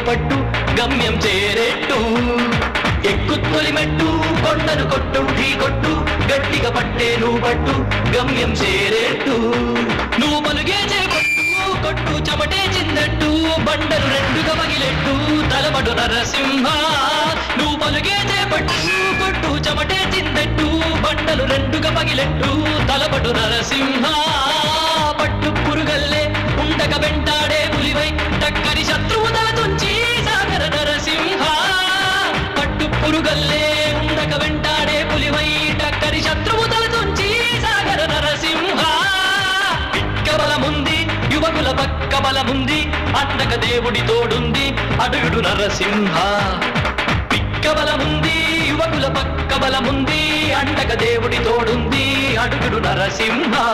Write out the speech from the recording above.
పట్టు గమ్యం చేరేట్టు ఎక్కు తొలిమెట్టు కొండను కొట్టు ఢీ కొట్టు గట్టిగా పట్టే నువ్వు పట్టు గమ్యం చేరేట్టు నువ్వు పలుగే చేపట్టు కొట్టు చెమటే చిందట్టు బండలు రెండుగా పగిలెట్టు తలబడు నరసింహ నువ్వు పలుగే చేపట్టు కొట్టు చెమటే చిందట్టు బండలు రెండుగా పగిలెట్టు తలబడు నరసింహ పట్టు పురుగల్లే ఉండక వెంటాడే పులివై టక్కని శత్రువు తల తుంచి సాగర నరసింహ పట్టు పురుగల్లే ఉండక వెంటాడే పులివై టక్కని శత్రువు తల తుంచి సాగర నరసింహ పిక్క బలముంది యువకుల పక్క బలముంది అండక దేవుడి తోడుంది అడుగుడు నరసింహ పిక్క బలముంది యువకుల పక్క బలముంది అండక దేవుడి తోడుంది అడుగుడు నరసింహ